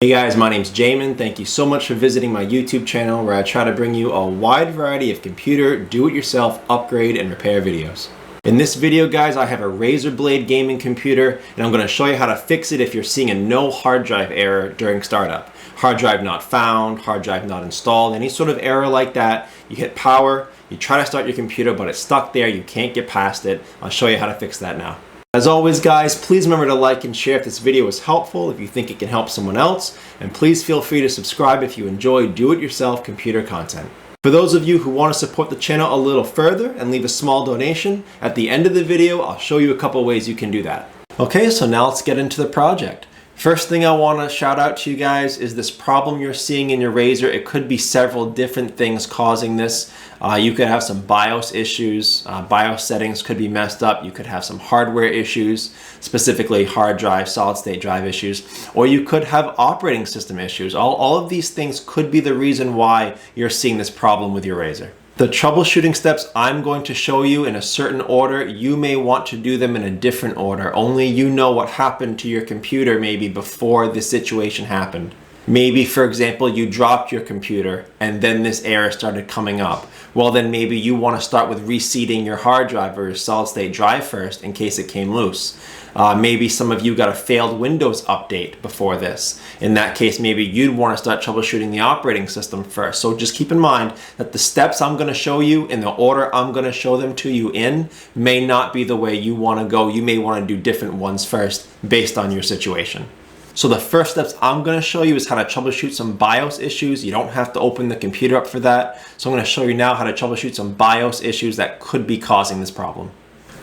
Hey guys, my name's Jamin. Thank you so much for visiting my YouTube channel where I try to bring you a wide variety of computer, do-it-yourself, upgrade, and repair videos. In this video, guys, I have a Razer Blade gaming computer and I'm going to show you how to fix it if you're seeing a no hard drive error during startup. Hard drive not found, hard drive not installed, any sort of error like that. You hit power, you try to start your computer, but it's stuck there, you can't get past it. I'll show you how to fix that now. As always, guys, please remember to like and share if this video is helpful, if you think it can help someone else, and please feel free to subscribe if you enjoy do-it-yourself computer content. For those of you who want to support the channel a little further and leave a small donation, at the end of the video, I'll show you a couple ways you can do that. Okay, so now let's get into the project. First thing I want to shout out to you guys is this problem you're seeing in your Razer. It could be several different things causing this. You could have some BIOS issues. BIOS settings could be messed up. You could have some hardware issues, specifically hard drive, solid state drive issues, or you could have operating system issues. All of these things could be the reason why you're seeing this problem with your Razer. The troubleshooting steps I'm going to show you in a certain order, you may want to do them in a different order. Only you know what happened to your computer maybe before this situation happened. Maybe, for example, you dropped your computer and then this error started coming up. Well, then maybe you want to start with reseating your hard drive or your solid state drive first in case it came loose. Maybe some of you got a failed Windows update before this. In that case, maybe you'd want to start troubleshooting the operating system first. So just keep in mind that the steps I'm going to show you in the order I'm going to show them to you in may not be the way you want to go. You may want to do different ones first based on your situation. So the first steps I'm going to show you is how to troubleshoot some BIOS issues. You don't have to open the computer up for that. So I'm going to show you now how to troubleshoot some BIOS issues that could be causing this problem.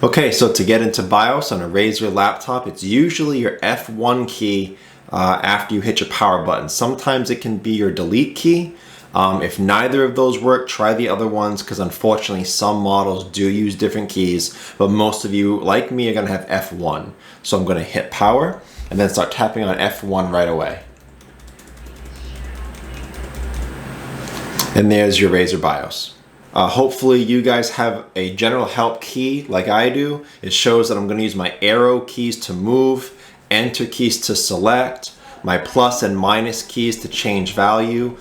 Okay, so to get into BIOS on a Razer laptop, it's usually your F1 key after you hit your power button. Sometimes it can be your delete key. If neither of those work, try the other ones because unfortunately some models do use different keys, but most of you, like me, are going to have F1. So I'm going to hit power and then start tapping on F1 right away. And there's your Razer BIOS. Hopefully you guys have a general help key like I do. It shows that I'm going to use my arrow keys to move, enter keys to select, my plus and minus keys to change value.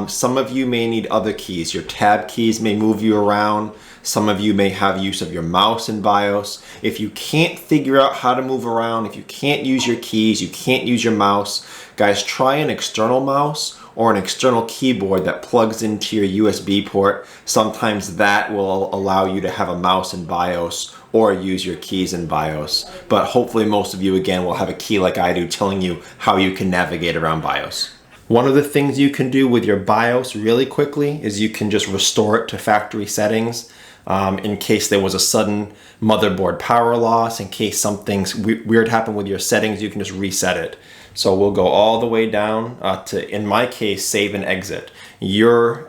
Some of you may need other keys. Your tab keys may move you around. Some of you may have use of your mouse in BIOS. If you can't figure out how to move around, if you can't use your keys, you can't use your mouse, guys, try an external mouse or an external keyboard that plugs into your USB port. Sometimes that will allow you to have a mouse in BIOS or use your keys in BIOS. But hopefully most of you, again, will have a key like I do telling you how you can navigate around BIOS. One of the things you can do with your BIOS really quickly is you can just restore it to factory settings. In case there was a sudden motherboard power loss, in case something weird happened with your settings, you can just reset it. So we'll go all the way down to, in my case, save and exit. Your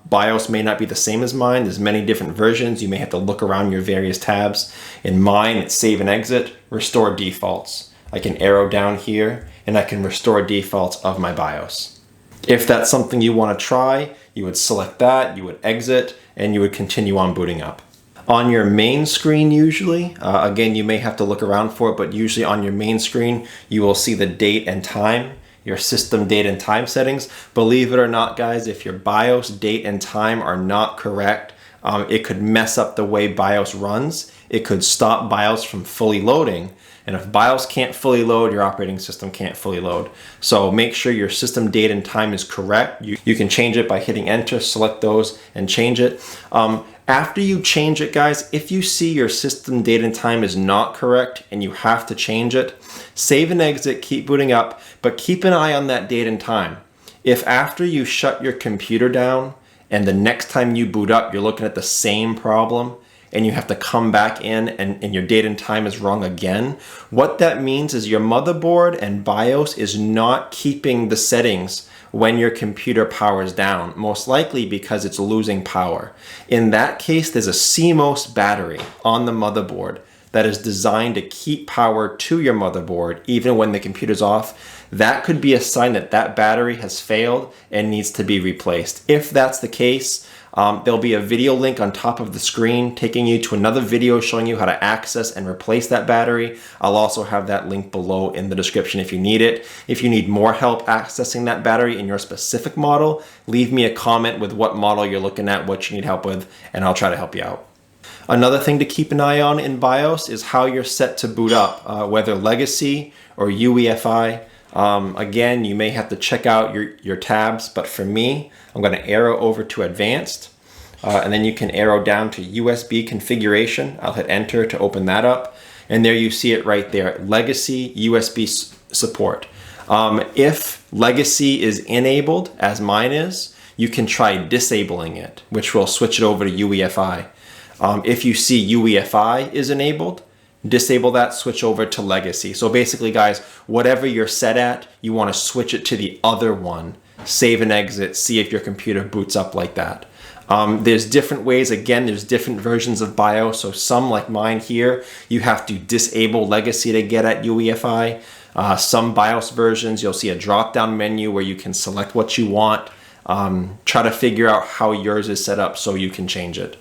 BIOS may not be the same as mine. There's many different versions. You may have to look around your various tabs. In mine, it's save and exit, restore defaults. I can arrow down here and I can restore defaults of my BIOS. If that's something you want to try, you would select that, you would exit, and you would continue on booting up. On your main screen usually, again, you may have to look around for it, but usually on your main screen, you will see the date and time, your system date and time settings. Believe it or not, guys, if your BIOS date and time are not correct, it could mess up the way BIOS runs. It could stop BIOS from fully loading. And if BIOS can't fully load, your operating system can't fully load. So make sure your system date and time is correct. You can change it by hitting enter, select those and change it. After you change it, guys, if you see your system date and time is not correct and you have to change it, save and exit, keep booting up, but keep an eye on that date and time. If after you shut your computer down and the next time you boot up, you're looking at the same problem, and you have to come back in and your date and time is wrong again, what that means is your motherboard and BIOS is not keeping the settings when your computer powers down, most likely because it's losing power. In that case, there's a CMOS battery on the motherboard that is designed to keep power to your motherboard even when the computer's off. that could be a sign that that battery has failed and needs to be replaced. If that's the case, there'll be a video link on top of the screen taking you to another video showing you how to access and replace that battery. I'll also have that link below in the description if you need it. If you need more help accessing that battery in your specific model, leave me a comment with what model you're looking at, what you need help with, and I'll try to help you out. Another thing to keep an eye on in BIOS is how you're set to boot up, whether legacy or UEFI. Again, you may have to check out your tabs, but for me, I'm going to arrow over to advanced, and then you can arrow down to USB configuration. I'll hit enter to open that up, and there you see it right there, legacy USB support. If legacy is enabled, as mine is, you can try disabling it, which will switch it over to UEFI. If you see UEFI is enabled, disable that, switch over to legacy. So basically, guys, whatever you're set at, you want to switch it to the other one. Save and exit, see if your computer boots up like that. There's different ways. Again, there's different versions of BIOS. So some, like mine here, you have to disable legacy to get at UEFI. Some BIOS versions, you'll see a drop-down menu where you can select what you want. Try to figure out how yours is set up so you can change it.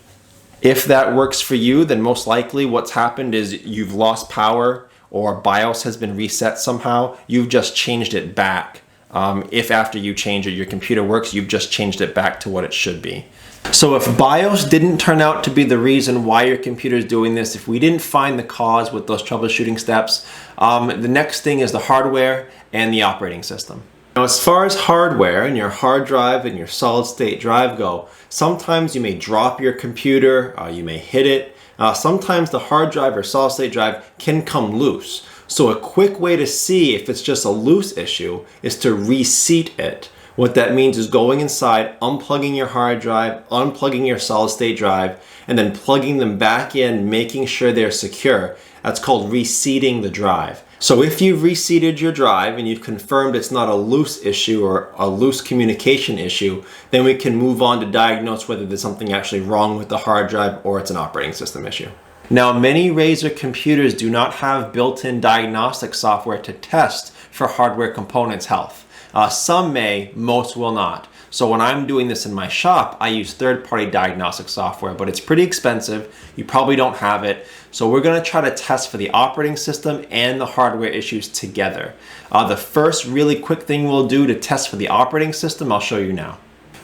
If that works for you, then most likely what's happened is you've lost power or BIOS has been reset somehow. You've just changed it back. If after you change it, your computer works, you've just changed it back to what it should be. So if BIOS didn't turn out to be the reason why your computer is doing this, if we didn't find the cause with those troubleshooting steps, the next thing is the hardware and the operating system. Now, as far as hardware and your hard drive and your solid state drive go, sometimes you may drop your computer, you may hit it. Sometimes the hard drive or solid state drive can come loose. So a quick way to see if it's just a loose issue is to reseat it. What that means is going inside, unplugging your hard drive, unplugging your solid state drive, and then plugging them back in, making sure they're secure. That's called reseating the drive. So if you've reseated your drive and you've confirmed it's not a loose issue or a loose communication issue, then we can move on to diagnose whether there's something actually wrong with the hard drive or it's an operating system issue. Now, many Razer computers do not have built-in diagnostic software to test for hardware components' health. Some may, most will not. So when I'm doing this in my shop, I use third-party diagnostic software, but it's pretty expensive. You probably don't have it. So we're going to try to test for the operating system and the hardware issues together. The first really quick thing we'll do to test for the operating system, I'll show you now.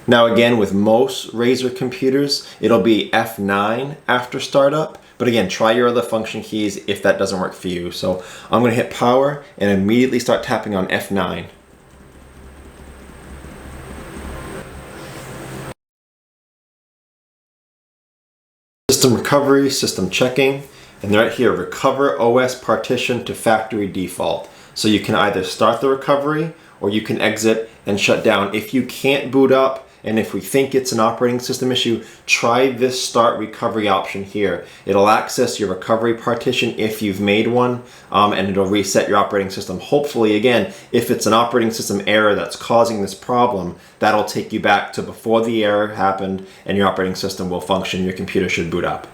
Now again, with most Razer computers, it'll be F9 after startup. But again, try your other function keys if that doesn't work for you. So I'm going to hit power and immediately start tapping on F9. System recovery, system checking, and right here, recover OS partition to factory default. So you can either start the recovery or you can exit and shut down. If you can't boot up, and if we think it's an operating system issue, try this start recovery option here. It'll access your recovery partition if you've made one, and it'll reset your operating system. Hopefully, again, if it's an operating system error that's causing this problem, that'll take you back to before the error happened and your operating system will function. Your computer should boot up.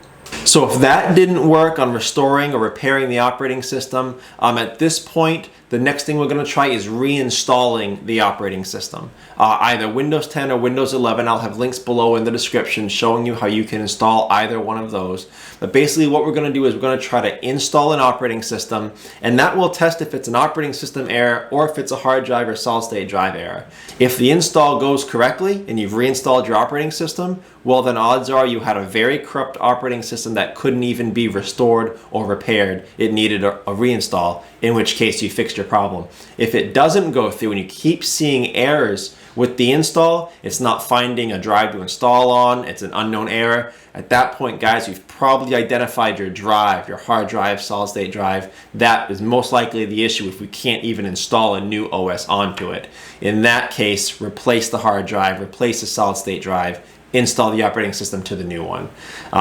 So if that didn't work on restoring or repairing the operating system, at this point, the next thing we're going to try is reinstalling the operating system. Either Windows 10 or Windows 11. I'll have links below in the description showing you how you can install either one of those. But basically what we're going to do is we're going to try to install an operating system, and that will test if it's an operating system error or if it's a hard drive or solid state drive error. If the install goes correctly and you've reinstalled your operating system, well then odds are you had a very corrupt operating system that couldn't even be restored or repaired. It needed a reinstall, in which case you fixed your problem. If it doesn't go through and you keep seeing errors with the install, it's not finding a drive to install on, it's an unknown error. At that point, guys, you've probably identified your drive, your hard drive, solid state drive. That is most likely the issue if we can't even install a new OS onto it. In that case, replace the hard drive, replace the solid state drive, install the operating system to the new one.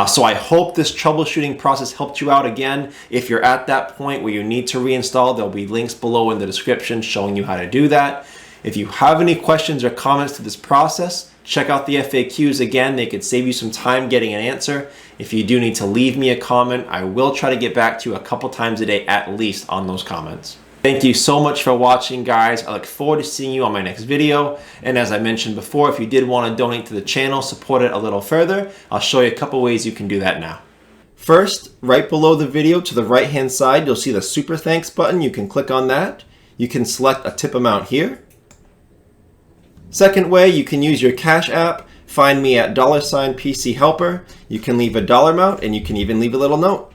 So I hope this troubleshooting process helped you out. Again, if you're at that point where you need to reinstall, there'll be links below in the description showing you how to do that. If you have any questions or comments to this process, check out the FAQs. Again, they could save you some time getting an answer. If you do need to leave me a comment, I will try to get back to you a couple times a day at least on those comments. Thank you so much for watching, guys. I look forward to seeing you on my next video. And as I mentioned before, if you did want to donate to the channel, support it a little further, I'll show you a couple ways you can do that now. First, right below the video to the right-hand side, you'll see the Super Thanks button. You can click on that. You can select a tip amount here. Second way, you can use your Cash App. Find me at $PC Helper. You can leave a dollar amount and you can even leave a little note.